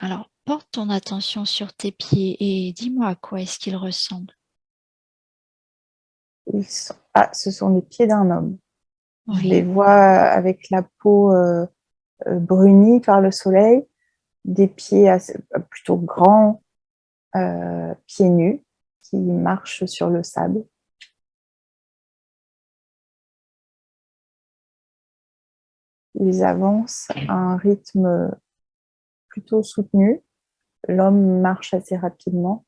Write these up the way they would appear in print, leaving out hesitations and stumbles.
Alors, porte ton attention sur tes pieds et dis-moi à quoi est-ce qu'ils ressemblent. Ce sont les pieds d'un homme. Je les Oui. vois avec la peau brunie par le soleil, des pieds plutôt grands, pieds nus, qui marchent sur le sable. Ils avancent à un rythme plutôt soutenu. L'homme marche assez rapidement.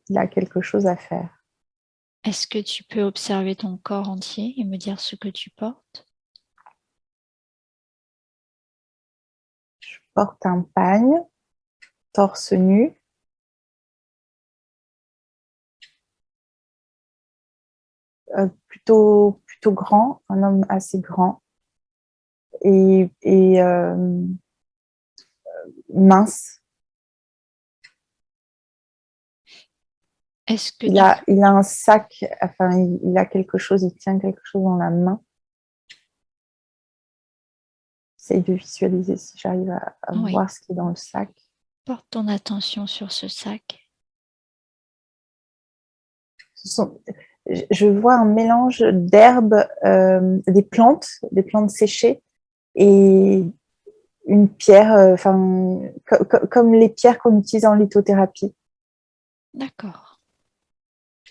Il a quelque chose à faire. Est-ce que tu peux observer ton corps entier et me dire ce que tu portes? Je porte un pagne, torse nu, plutôt grand, un homme assez grand et mince. Est-ce que Il tu... a, il a un sac, enfin, il a quelque chose, il tient quelque chose dans la main. J'essaye de visualiser si j'arrive à Oui. voir ce qui est dans le sac. Porte ton attention sur ce sac. Ce sont, je vois un mélange d'herbes, des plantes séchées et une pierre, comme les pierres qu'on utilise en lithothérapie. D'accord.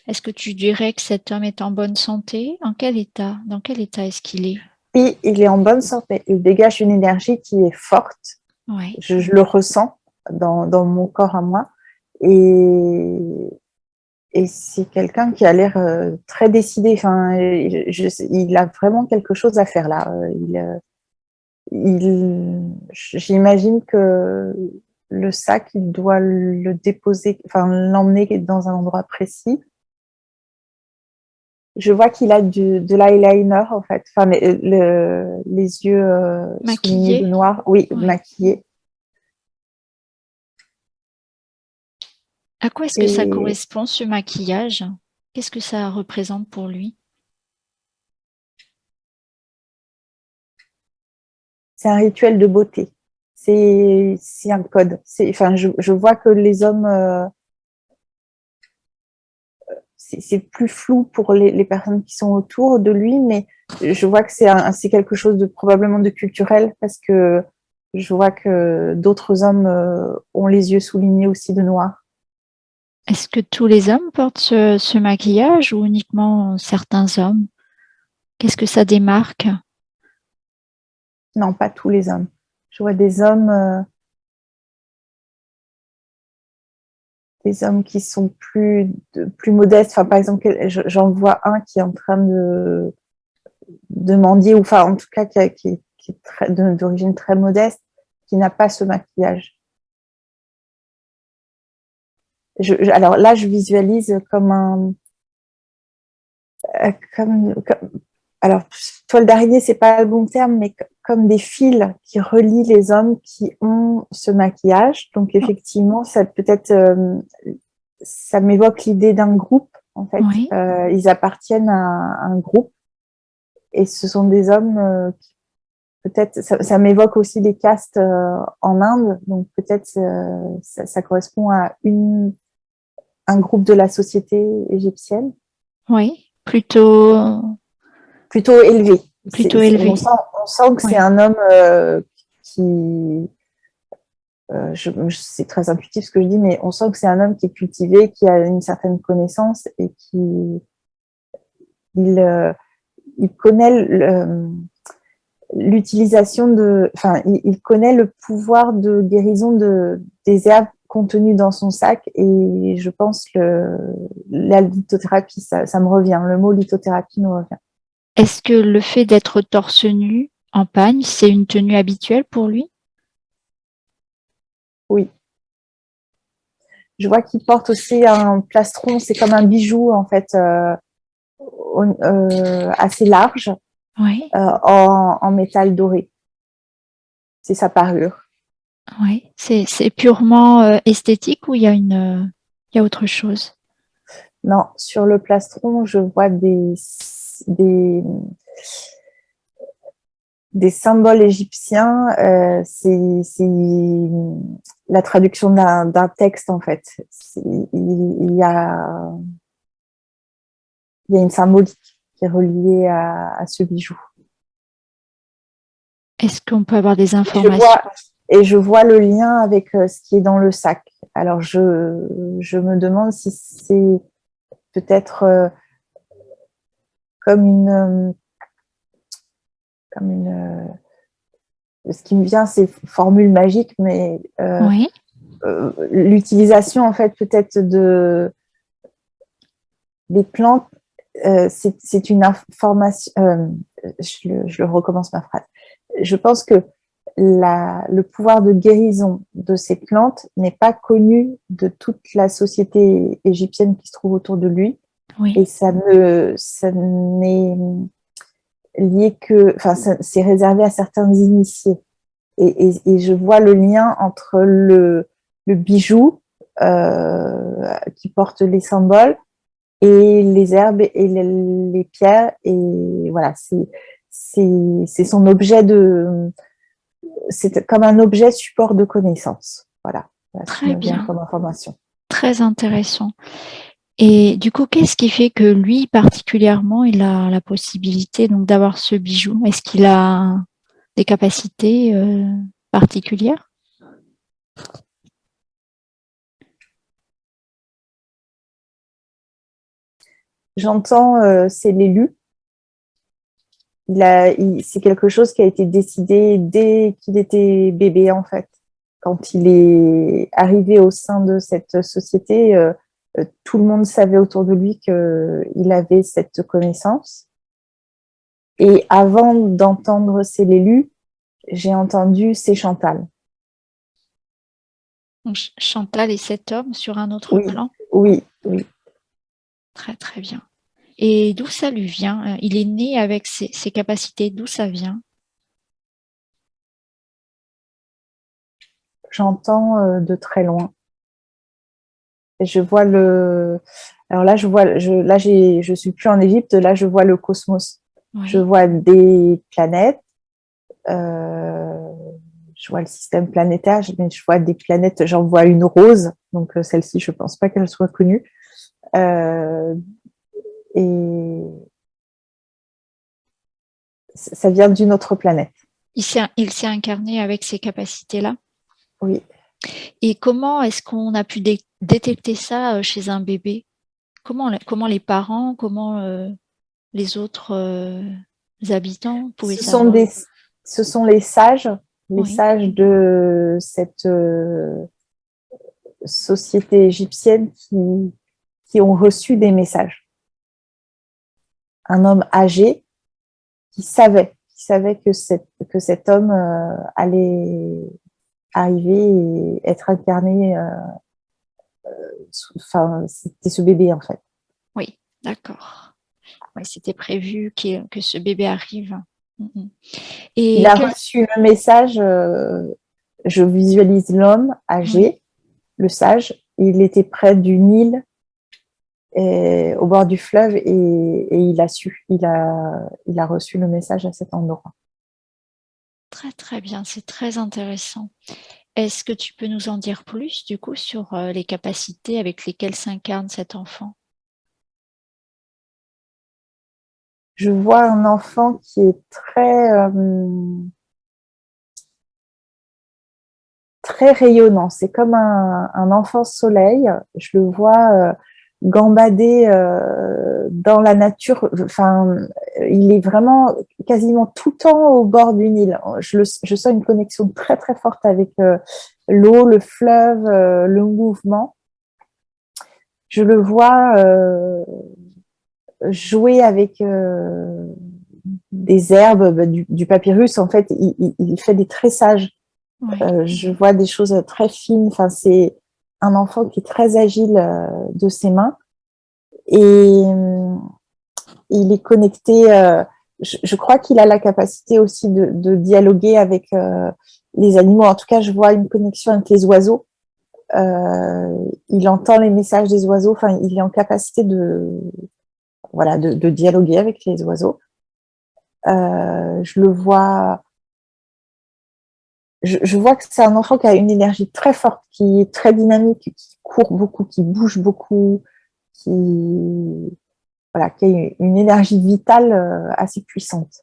Est-ce que tu dirais que cet homme est en bonne santé? En quel état? Dans quel état est-ce qu'il est? Et il est en bonne santé. Il dégage une énergie qui est forte. Oui. Je le ressens dans mon corps à moi. Et, et c'est quelqu'un qui a l'air très décidé. Enfin, il a vraiment quelque chose à faire là. J'imagine que le sac, il doit le déposer, enfin l'emmener dans un endroit précis. Je vois qu'il a de l'eyeliner en fait, enfin les yeux soulignés de Maquillé? noir, oui, Oui. maquillés. À quoi est-ce que ça Et correspond, ce maquillage? Qu'est-ce que ça représente pour lui? c'est un rituel de beauté. C'est un code. Enfin, je vois que les hommes, c'est plus flou pour les personnes qui sont autour de lui, mais je vois que c'est quelque chose de probablement de culturel parce que je vois que d'autres hommes ont les yeux soulignés aussi de noir. Est-ce que tous les hommes portent ce maquillage ou uniquement certains hommes? Qu'est-ce que ça démarque? Non, pas tous les hommes. Je vois des hommes qui sont plus modestes. Enfin, par exemple, j'en vois un qui est en train de mendier, ou enfin, en tout cas, qui est d'origine très modeste, qui n'a pas ce maquillage. Alors là, je visualise comme comme alors, toile d'araignée, c'est pas le bon terme, mais comme des fils qui relient les hommes qui ont ce maquillage. Donc, effectivement, ça peut-être, ça m'évoque l'idée d'un groupe, en fait. Oui. Ils appartiennent à un groupe et ce sont des hommes qui, peut-être, ça m'évoque aussi des castes en Inde. Donc, peut-être, ça correspond à un groupe de la société égyptienne. Oui, plutôt Plutôt élevé. plutôt élevé. On sent que c'est Oui. un homme qui, c'est très intuitif ce que je dis, mais on sent que c'est un homme qui est cultivé, qui a une certaine connaissance et il, euh, il connaît l'utilisation enfin, il connaît le pouvoir de guérison des herbes contenues dans son sac et je pense la lithothérapie, ça me revient, le mot lithothérapie me revient. Est-ce que le fait d'être torse nu en pagne, c'est une tenue habituelle pour lui? Oui. Je vois qu'il porte aussi un plastron, c'est comme un bijou en fait, assez large, Oui, en métal doré. C'est sa parure. oui. C'est purement esthétique ou il y a autre chose? Non, sur le plastron, je vois des des symboles égyptiens, c'est la traduction d'un texte, en fait. Il y a une symbolique qui est reliée à ce bijou. Est-ce qu'on peut avoir des Et informations? je vois le lien avec ce qui est dans le sac. Alors, je me demande si c'est peut-être comme ce qui me vient, c'est formule magique, mais Oui, l'utilisation, en fait, peut-être des plantes, c'est une information. Je recommence ma phrase. Je pense que le pouvoir de guérison de ces plantes n'est pas connu de toute la société égyptienne qui se trouve autour de lui. Et oui, ça n'est lié que, enfin, c'est réservé à certains initiés. Et je vois le lien entre le bijou qui porte les symboles et les herbes et les pierres. Et voilà, c'est son objet c'est comme un objet support de connaissance. Voilà ce qui très me vient bien, comme information. très intéressant. Et du coup, qu'est-ce qui fait que lui, particulièrement, il a la possibilité donc d'avoir ce bijou? Est-ce qu'il a des capacités particulières? J'entends, c'est l'élu. C'est quelque chose qui a été décidé dès qu'il était bébé, en fait. Quand il est arrivé au sein de cette société, tout le monde savait autour de lui qu'il avait cette connaissance. Et avant d'entendre c'est l'élu, j'ai entendu c'est Chantal. Donc, Chantal et cet homme sur un autre Oui, plan? oui, oui. Très, très bien. Et d'où ça lui vient? Il est né avec ces capacités, d'où ça vient? J'entends de très loin. Et je vois alors là, je suis plus en Égypte, là, je vois le cosmos. Je Oui, vois des planètes, euh, je vois le système planétaire, mais je vois des planètes, j'en vois une rose, donc celle-ci, je pense pas qu'elle soit connue. Euh, et ça vient d'une autre planète. il s'est incarné avec ces capacités-là. Oui. Et comment est-ce qu'on a pu détecter ça chez un bébé? Comment les parents, comment les autres habitants pouvaient Ce sont savoir? des, ce sont les Oui, sages de cette société égyptienne qui ont reçu des messages. Un homme âgé qui savait que cet homme allait arriver et être incarné. Enfin, c'était ce bébé en fait. oui, d'accord. Oui, c'était prévu que ce bébé arrive. Mhm. Il Et a reçu le message. Je visualise l'homme oui, âgé, le sage. Il était près du Nil, au bord du fleuve, et il a su. Il a reçu le message à cet endroit. très très bien, c'est très intéressant. Est-ce que tu peux nous en dire plus du coup sur les capacités avec lesquelles s'incarne cet enfant? Je vois un enfant qui est très rayonnant. C'est comme un enfant soleil. Je le vois gambader dans la nature. Enfin, il est vraiment quasiment tout le temps au bord du Nil. Je sens une connexion très très forte avec l'eau, le fleuve, le mouvement. Je le vois jouer avec des herbes, du papyrus. En fait, il fait des tressages. Oui, Je vois des choses très fines. Enfin, c'est un enfant qui est très agile de ses mains et il est connecté. Je crois qu'il a la capacité aussi de dialoguer avec les animaux. En tout cas, je vois une connexion avec les oiseaux. Il entend les messages des oiseaux. Enfin, il est en capacité de dialoguer avec les oiseaux. Je le vois, je vois que c'est un enfant qui a une énergie très forte, qui est très dynamique, qui court beaucoup, qui bouge beaucoup, qui, voilà, qui a une énergie vitale assez puissante.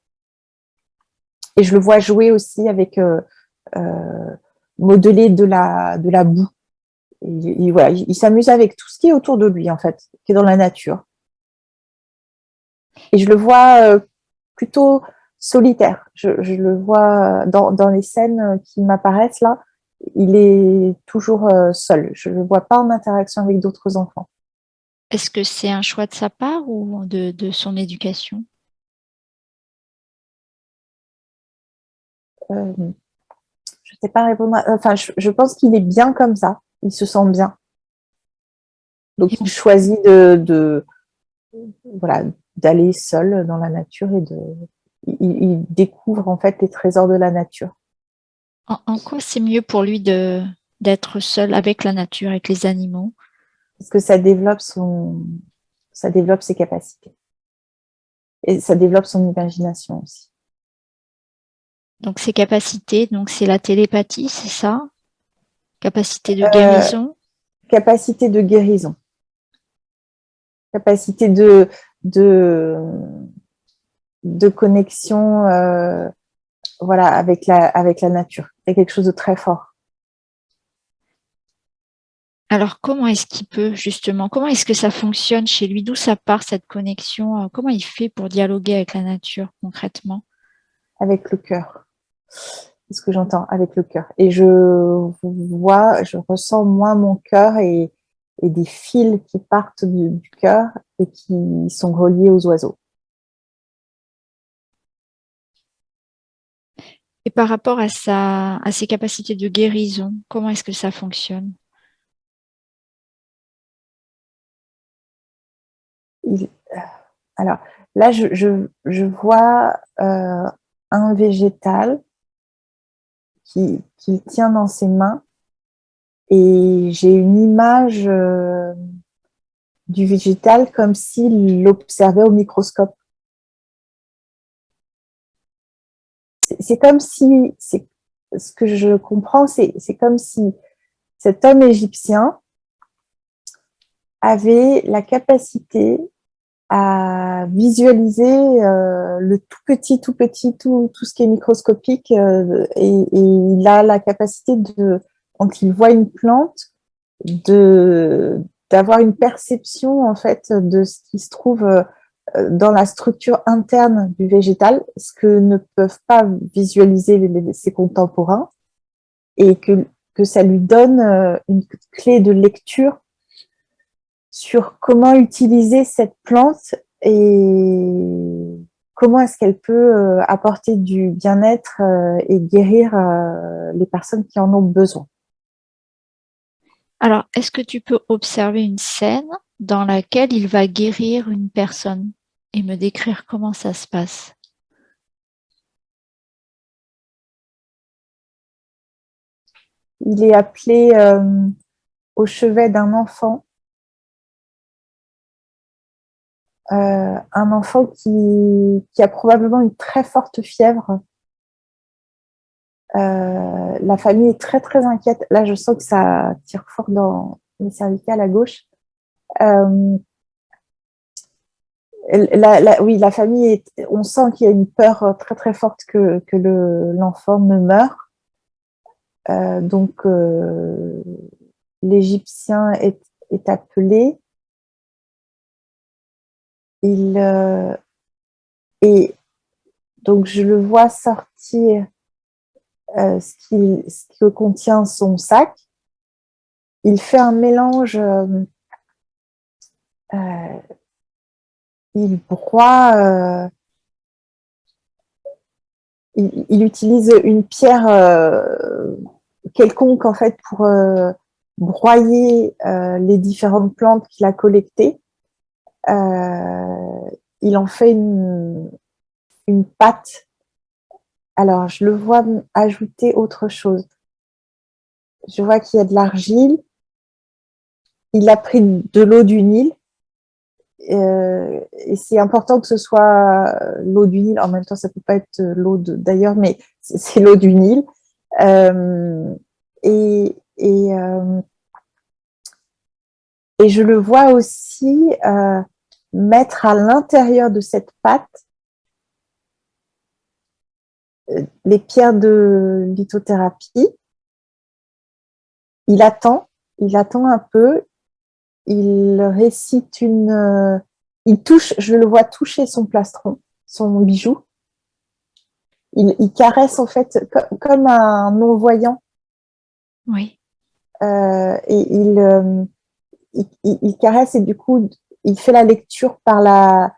Et je le vois jouer aussi avec modeler de la boue. Et voilà, il s'amuse avec tout ce qui est autour de lui, en fait, qui est dans la nature. Et je le vois plutôt solitaire. Je le vois dans les scènes qui m'apparaissent là, il est toujours seul. Je ne le vois pas en interaction avec d'autres enfants. Est-ce que c'est un choix de sa part ou de son éducation? Euh, je ne sais pas répondre. Enfin, je pense qu'il est bien comme ça. Il se sent bien. Et Donc, il on- choisit voilà, d'aller seul dans la nature et il découvre en fait les trésors de la nature. en quoi c'est mieux pour lui d'être seul avec la nature, avec les animaux? Parce que ça développe ses capacités. Et ça développe son imagination aussi. Donc ses capacités, donc c'est la télépathie, c'est ça? Capacité de Euh, guérison? Capacité de guérison, capacité de, de connexion voilà, avec la nature. C'est quelque chose de très fort. Alors comment est-ce qu'il peut justement, comment est-ce que ça fonctionne chez lui? D'où ça part cette connexion? Comment il fait pour dialoguer avec la nature concrètement? Avec le cœur. C'est ce que j'entends, avec le cœur. Et je ressens moi mon cœur et des fils qui partent du cœur et qui sont reliés aux oiseaux. Et par rapport à à ses capacités de guérison, comment est-ce que ça fonctionne? Il, alors là, je vois un végétal qu'il tient dans ses mains et j'ai une image du végétal comme s'il l'observait au microscope. C'est comme si, ce que je comprends, c'est comme si cet homme égyptien avait la capacité à visualiser le tout petit, tout ce qui est microscopique, et il a la capacité quand il voit une plante, de d'avoir une perception en fait de ce qui se trouve dans la structure interne du végétal, ce que ne peuvent pas visualiser ses contemporains, et que ça lui donne une clé de lecture sur comment utiliser cette plante et comment est-ce qu'elle peut apporter du bien-être et guérir les personnes qui en ont besoin. Alors, est-ce que tu peux observer une scène dans laquelle il va guérir une personne et me décrire comment ça se passe? Il est appelé au chevet d'un enfant, un enfant qui a probablement une très forte fièvre. La famille est très très inquiète. Là, je sens que ça tire fort dans les cervicales à gauche. Euh, oui, la famille on sent qu'il y a une peur très très forte que l'enfant ne meure. Donc, l'Égyptien est appelé. Il, et donc, je le vois sortir ce que contient son sac. Il fait un mélange, il broie, il utilise une pierre quelconque en fait pour broyer les différentes plantes qu'il a collectées. Il en fait une pâte. Alors, je le vois ajouter autre chose. Je vois qu'il y a de l'argile. Il a pris de l'eau du Nil et c'est important que ce soit l'eau du Nil. En même temps, ça peut pas être l'eau d'ailleurs, mais c'est l'eau du Nil. Euh, et, et, euh, et je le vois aussi mettre à l'intérieur de cette pâte les pierres de lithothérapie. Il attend, il attend un peu, il récite il touche, je le vois toucher son plastron, son bijou. Il caresse en fait comme un non-voyant. Oui. Il caresse et du coup, il fait la lecture par la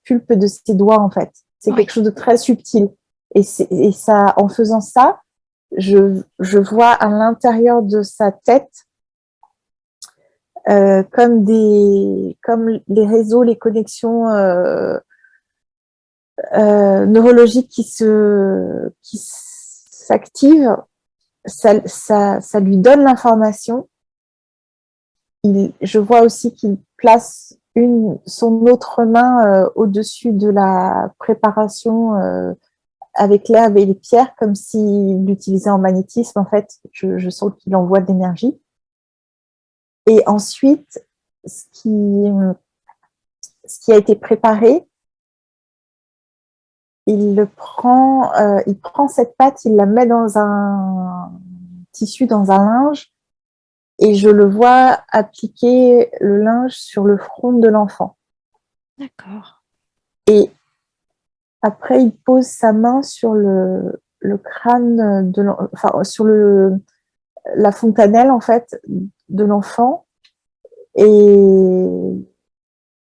pulpe de ses doigts en fait. C'est quelque Oui. chose de très subtil. Et ça, en faisant ça, je vois à l'intérieur de sa tête comme les réseaux, les connexions neurologiques qui s'activent. Ça lui donne l'information. Je vois aussi qu'il place son autre main au-dessus de la préparation avec l'herbe et les pierres, comme s'il l'utilisait en magnétisme. En fait, je sens qu'il envoie de l'énergie. Et ensuite, ce qui a été préparé, il prend cette pâte, il la met dans un tissu, dans un linge, et je le vois appliquer le linge sur le front de l'enfant. D'accord. Et après, il pose sa main sur le crâne enfin, sur la fontanelle, en fait, de l'enfant. Et,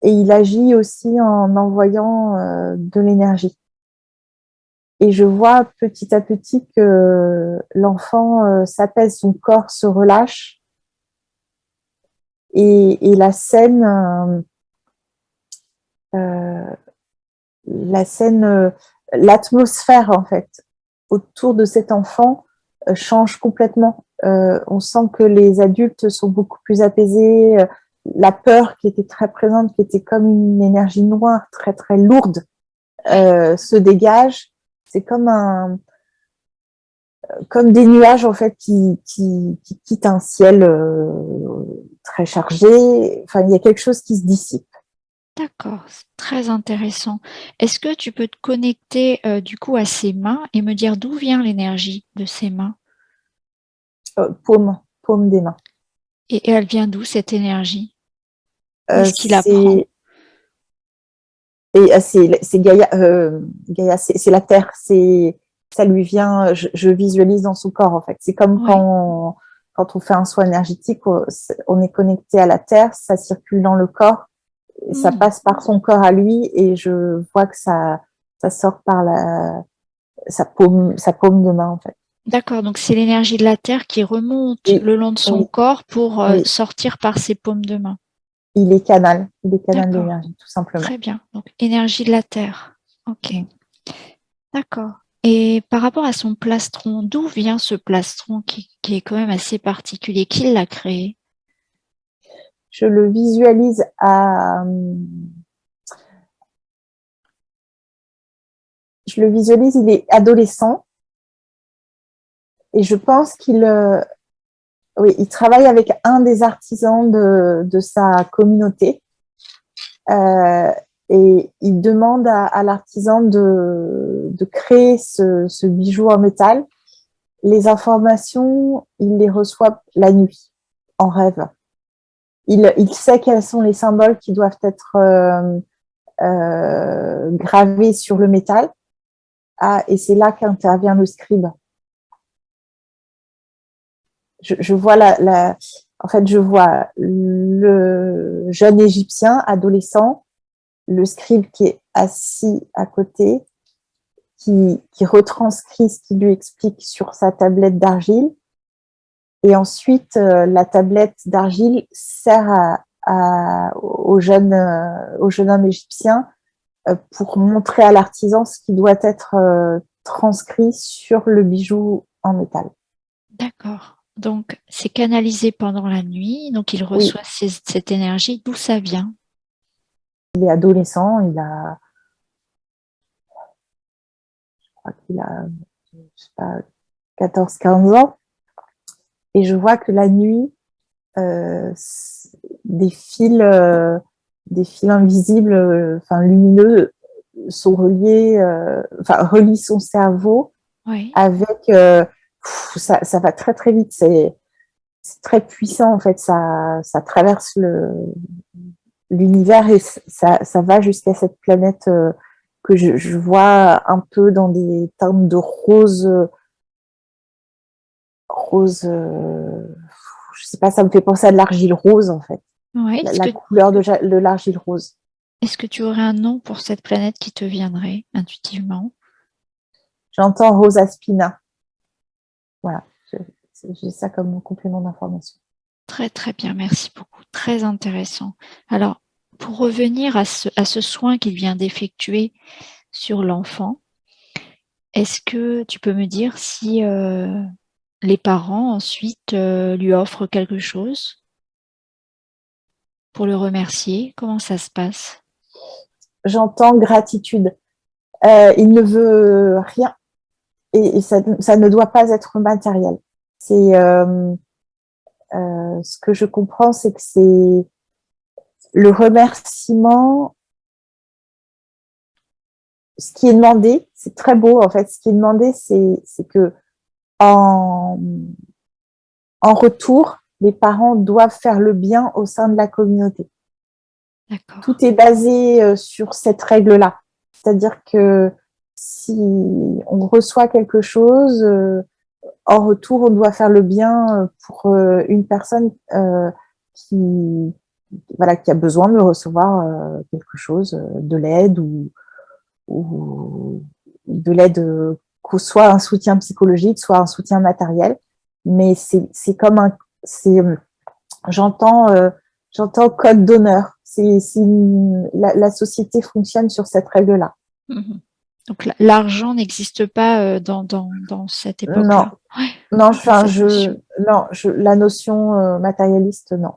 et il agit aussi en envoyant de l'énergie. Et je vois petit à petit que l'enfant s'apaise, son corps se relâche. Et euh, la scène, l'atmosphère en fait autour de cet enfant change complètement. On sent que les adultes sont beaucoup plus apaisés. La peur qui était très présente, qui était comme une énergie noire très très lourde, se dégage. C'est comme des nuages en fait qui quittent un ciel très chargé. Enfin, il y a quelque chose qui se dissipe. D'accord, c'est très intéressant. Est-ce que tu peux te connecter du coup à ses mains et me dire d'où vient l'énergie de ses mains? Paume des mains. Et elle vient d'où cette énergie? Où Euh, est-ce qu'il la prend? c'est c'est Gaïa, Gaïa c'est la terre, ça lui vient, je visualise dans son corps en fait. C'est comme Oui. quand on fait un soin énergétique, on est connecté à la terre, ça circule dans le corps, et ça Hmm. passe par son corps à lui et je vois que ça sort par sa paume de main en fait. D'accord, donc c'est l'énergie de la Terre qui remonte Oui, le long de son oui, corps pour oui. sortir par ses paumes de main. Il est canal D'accord, d'énergie tout simplement. très bien. Donc énergie de la Terre. Ok, Mm. d'accord. Et par rapport à son plastron, d'où vient ce plastron qui est quand même assez particulier? Qui l'a créé? Je le visualise il est adolescent et je pense oui, il travaille avec un des artisans de sa communauté euh, et il demande à l'artisan de créer ce bijou en métal. Les informations, il les reçoit la nuit, en rêve. Il sait quels sont les symboles qui doivent être gravés sur le métal. Ah, et c'est là qu'intervient le scribe. Je vois en fait, je vois le jeune Égyptien, adolescent, le scribe qui est assis à côté, qui retranscrit ce qu'il lui explique sur sa tablette d'argile. Et ensuite, la tablette d'argile sert au jeune homme égyptien pour montrer à l'artisan ce qui doit être transcrit sur le bijou en métal. D'accord. Donc c'est canalisé pendant la nuit, donc il Oui, reçoit cette énergie. D'où ça vient? il est adolescent, je crois qu'il a, je sais pas, 14-15 ans. Et je vois que la nuit, euh, des fils, euh, des fils invisibles, enfin lumineux, sont reliés, enfin relient son cerveau Oui. avec. Ça va très très vite. C'est très puissant en fait. Ça traverse l'univers et ça va jusqu'à cette planète que je vois un peu dans des teintes de rose, rose. Je sais pas, ça me fait penser à de l'argile rose en fait, Ouais. la couleur de l'argile rose. Est-ce que tu aurais un nom pour cette planète qui te viendrait intuitivement? J'entends Rosa Spina. Voilà, j'ai ça comme complément d'information. Très, très bien. Merci beaucoup. Très intéressant. Alors, pour revenir à ce soin qu'il vient d'effectuer sur l'enfant, est-ce que tu peux me dire si les parents ensuite lui offrent quelque chose pour le remercier? Comment ça se passe? J'entends gratitude. Il ne veut rien et ça ne doit pas être matériel. C'est ce que je comprends, c'est que c'est le remerciement. Ce qui est demandé, c'est très beau en fait. Ce qui est demandé, c'est que en, en retour, les parents doivent faire le bien au sein de la communauté. D'accord. Tout est basé sur cette règle-là. C'est-à-dire que si on reçoit quelque chose, en retour, on doit faire le bien pour une personne qui, voilà, qui a besoin de recevoir quelque chose, de l'aide ou de l'aide, soit un soutien psychologique, soit un soutien matériel. Mais c'est comme un, c'est, j'entends, j'entends code d'honneur. La société fonctionne sur cette règle-là. Mhm. Donc l'argent n'existe pas dans cette Non, époque-là. Ouais, non, dans enfin, cette notion. non, la notion matérialiste, non,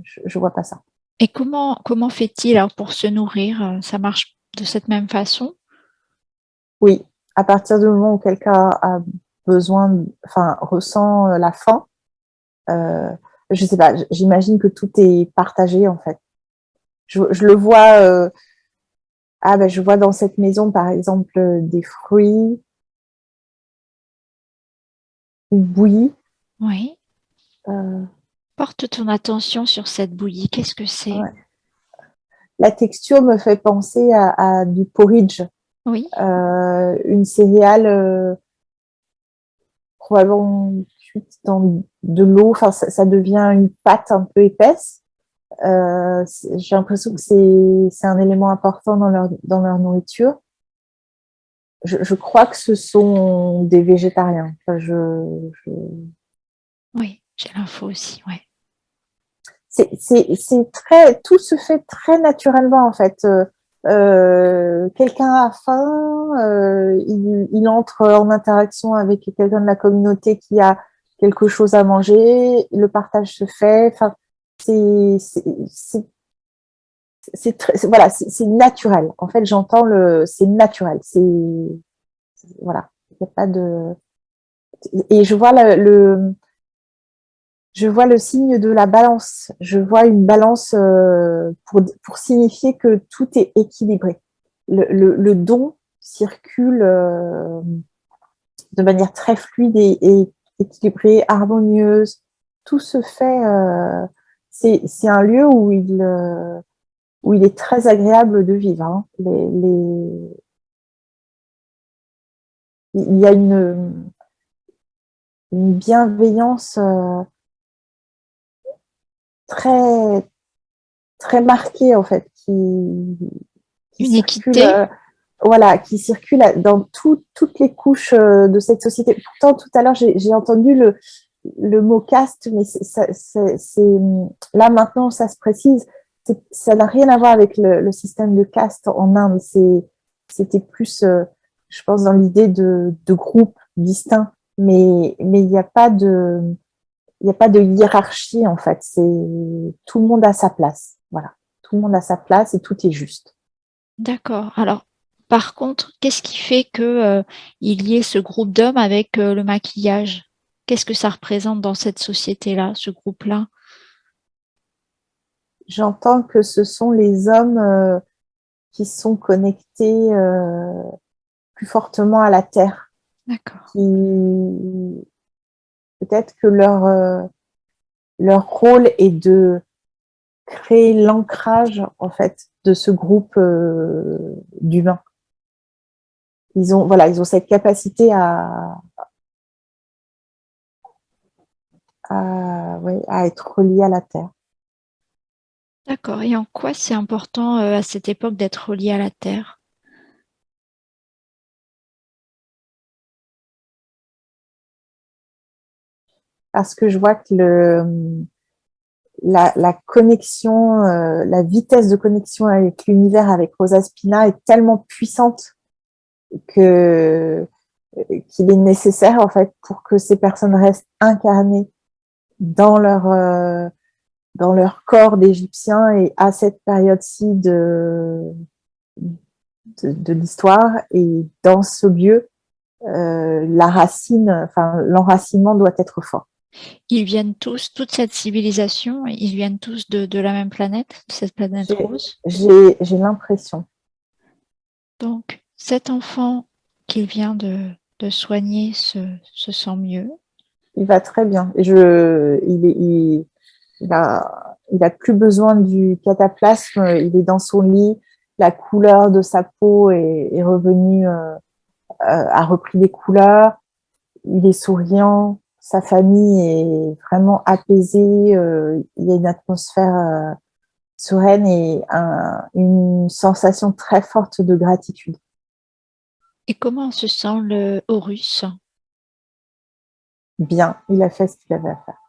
je vois pas ça. Et comment fait-il alors pour se nourrir? Ça marche de cette même façon? Oui, à partir du moment où quelqu'un a besoin, enfin, ressent la faim, euh, je sais pas, j'imagine que tout est partagé en fait. Je le vois, ben, je vois dans cette maison par exemple des fruits, une bouillie. Oui. Euh, Porte ton attention sur cette bouillie. Qu'est-ce que c'est? ouais. La texture me fait penser à du porridge, Oui. une céréale probablement cuite dans de l'eau, enfin ça devient une pâte un peu épaisse. J'ai l'impression que c'est un élément important dans leur nourriture. Je crois que ce sont des végétariens. Enfin, Oui, j'ai l'info aussi. Ouais. c'est très, tout se fait très naturellement en fait. Quelqu'un a faim, il entre en interaction avec quelqu'un de la communauté qui a quelque chose à manger, le partage se fait. Enfin, c'est c'est voilà, c'est naturel. En fait, j'entends c'est naturel. Voilà, il y a pas de et je vois le signe de la balance. Je vois une balance pour signifier que tout est équilibré. Le don circule de manière très fluide et équilibrée, harmonieuse. Tout se fait. C'est un lieu où il est très agréable de vivre. Hein. Il y a une bienveillance très, très marquée, en fait, qui Une circule, équité? voilà, qui circule dans toutes les couches de cette société. Pourtant, tout à l'heure, j'ai entendu le mot caste, mais là maintenant, ça se précise. Ça n'a rien à voir avec le système de caste en Inde. C'était plus, je pense, dans l'idée de groupe distinct. Mais il n'y a pas de hiérarchie, en fait. Tout le monde a sa place. Voilà. tout le monde a sa place et tout est juste. D'accord. Alors, par contre, qu'est-ce qui fait que il y ait ce groupe d'hommes avec le maquillage? Qu'est-ce que ça représente dans cette société-là, ce groupe-là? J'entends que ce sont les hommes qui sont connectés plus fortement à la terre, D'accord. qui peut-être que leur rôle est de créer l'ancrage en fait de ce groupe d'humains. Ils ont cette capacité à être reliés à la terre. D'accord. Et en quoi c'est important à cette époque d'être relié à la terre? Parce que je vois que la connexion, la vitesse de connexion avec l'univers, avec Rosa Spina est tellement puissante que qu'il est nécessaire en fait pour que ces personnes restent incarnées dans dans leur corps d'Égyptiens et à cette période-ci de l'histoire et dans ce lieu, l'enracinement doit être fort. Ils viennent tous, toute cette civilisation, ils viennent tous de la même planète, de cette planète J'ai rose. j'ai l'impression. Donc, cet enfant qu'il vient de soigner se sent mieux. Il va très bien. Il a plus besoin du cataplasme. Il est dans son lit. La couleur de sa peau est revenue, a repris des couleurs. Il est souriant. Sa famille est vraiment apaisée. Il y a une atmosphère sereine et une sensation très forte de gratitude. Et comment se sent le Horus? Bien, il a fait ce qu'il avait à faire.